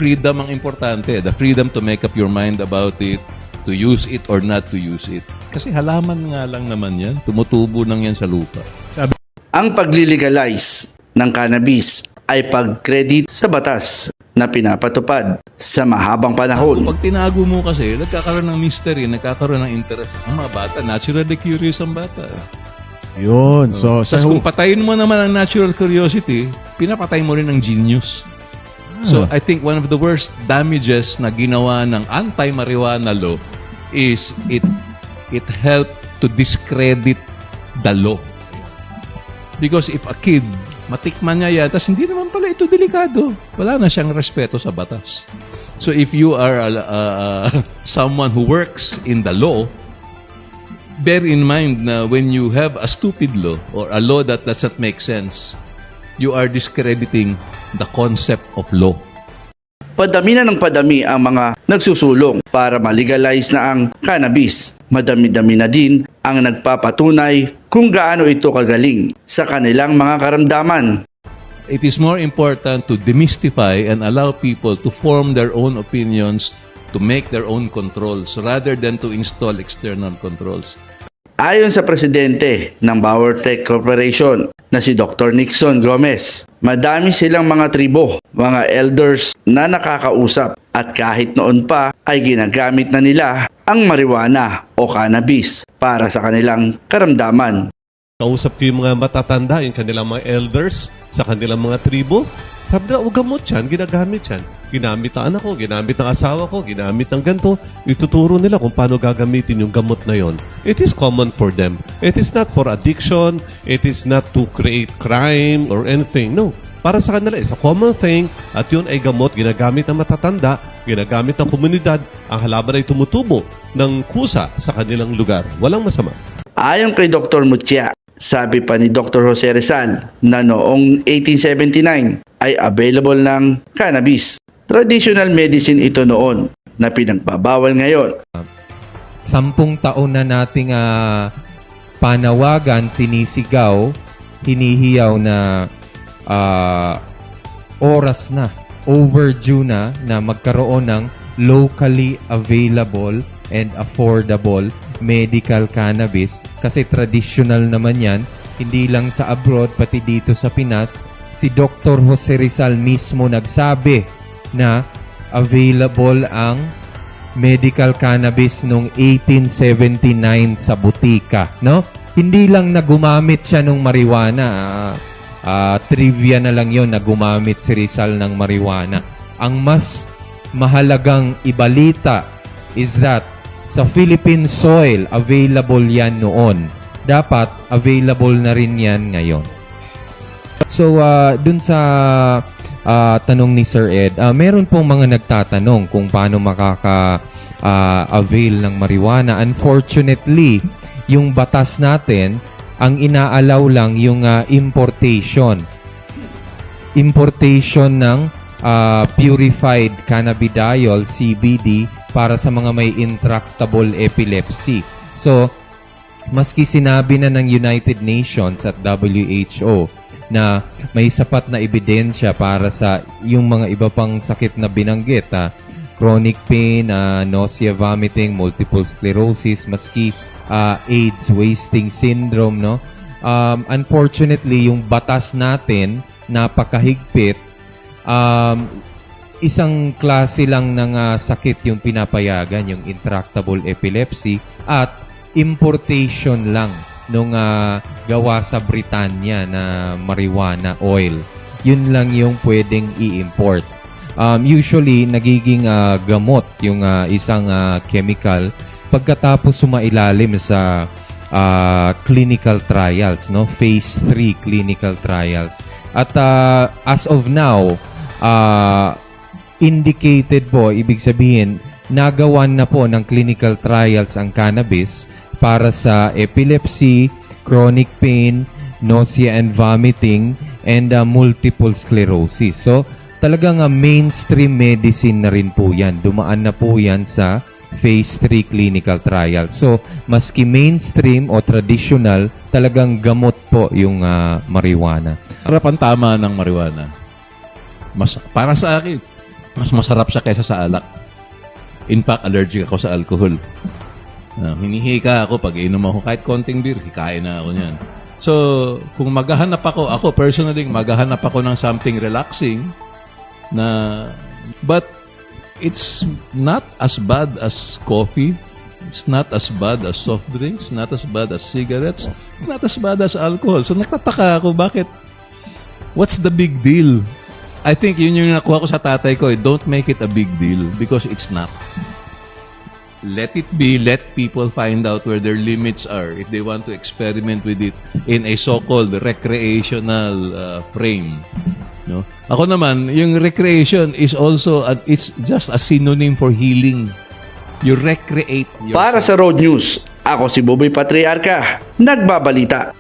freedom ang importante. The freedom to make up your mind about it, to use it or not to use it. Kasi halaman nga lang naman yan. Tumutubo lang yan sa lupa. Ang paglilegalize ng cannabis ay pag-credit sa batas na pinapatupad sa mahabang panahon. Pag tinago mo kasi, nagkakaroon ng mystery, nagkakaroon ng interest. Ang mga bata, naturally curious ang bata. Yun. So, Tapos kung patayin mo naman ang natural curiosity, pinapatay mo rin ang genius. So, I think one of the worst damages na ginawa ng anti-marijuana law is it helped to discredit the law. Because if a kid, matikman niya yan, tapos hindi naman pala ito delikado, wala na siyang respeto sa batas. So, if you are someone who works in the law, bear in mind na when you have a stupid law or a law that doesn't make sense, you are discrediting the concept of law. Padami na ng padami ang mga nagsusulong para malegalize na ang cannabis. Madami-dami na din ang nagpapatunay kung gaano ito kagaling sa kanilang mga karamdaman. It is more important to demystify and allow people to form their own opinions, to make their own controls, rather than to install external controls. Ayon sa presidente ng Bauer Tech Corporation na si Dr. Nixon Gomez, madami silang mga tribo, mga elders na nakakausap at kahit noon pa ay ginagamit na nila ang marijuana o cannabis para sa kanilang karamdaman. kausap ko yung mga matatanda, yung kanilang mga elders, sa kanilang mga tribo. Sabi na, gamot yan, ginagamit yan. Ginamit ang anak ko, ginamit ang asawa ko, ginamit ang ganito. Ituturo nila kung paano gagamitin yung gamot na yon. It is common for them. It is not for addiction. It is not to create crime or anything. No. Para sa kanila, it's a common thing. At yun ay gamot, ginagamit ng matatanda, ginagamit ng komunidad. Ang halaman ay tumutubo ng kusa sa kanilang lugar. Walang masama. Ayon kay Dr. Mutia, sabi pa ni Dr. Jose Rizal na noong 1879 ay available ng cannabis. Traditional medicine ito noon na pinagbabawal ngayon. 10 taon na nating panawagan, sinisigaw, hinihiyaw na oras na, overdue na magkaroon ng locally available and affordable medical cannabis kasi traditional naman yan, hindi lang sa abroad pati dito sa Pinas. Si Dr. Jose Rizal mismo nagsabi na available ang medical cannabis noong 1879 sa butika, no? Hindi lang na gumamit siya ng marijuana, trivia na lang yon na gumamit si Rizal ng marijuana. Ang mas mahalagang ibalita is that sa Philippine soil, available yan noon. Dapat available na rin yan ngayon. So, dun sa tanong ni Sir Ed, meron pong mga nagtatanong kung paano makaka-avail ng marijuana. Unfortunately, yung batas natin, ang inaalaw lang yung importation. Importation ng purified cannabidiol, CBD, para sa mga may intractable epilepsy. So, maski sinabi na ng United Nations at WHO na may sapat na ebidensya para sa yung mga iba pang sakit na binanggit, chronic pain, nausea, vomiting, multiple sclerosis, maski AIDS, wasting syndrome, no? Unfortunately, yung batas natin napakahigpit. Isang klase lang ng sakit yung pinapayagan, yung intractable epilepsy, at importation lang nung gawa sa Britanya na marijuana oil. Yun lang yung pwedeng i-import. Usually, nagiging gamot yung isang chemical pagkatapos sumailalim sa clinical trials, no? Phase 3 clinical trials. At as of now, indicated po, ibig sabihin, nagawan na po ng clinical trials ang cannabis para sa epilepsy, chronic pain, nausea and vomiting, and multiple sclerosis. So, talagang mainstream medicine na rin po yan. Dumaan na po yan sa phase 3 clinical trials. So, maski mainstream o traditional, talagang gamot po yung marijuana. Harapan tama ng marijuana. Para sa akin, Mas masarap siya kaysa sa alak. In fact, allergic ako sa alcohol. Hinihika ako pag inom ako kahit konting beer, hikain na ako niyan. So, kung maghahanap ako personally, maghahanap ako ng something relaxing but it's not as bad as coffee. It's not as bad as soft drinks, not as bad as cigarettes, not as bad as alcohol. So, nagtataka ako, bakit? What's the big deal? I think yun yung nakuha ko sa tatay ko. Don't make it a big deal because it's not. Let it be. Let people find out where their limits are if they want to experiment with it in a so-called recreational frame. No? Ako naman, yung recreation is also, it's just a synonym for healing. You recreate yourself. Para sa Road News, ako si Boboy Patriarca, nagbabalita.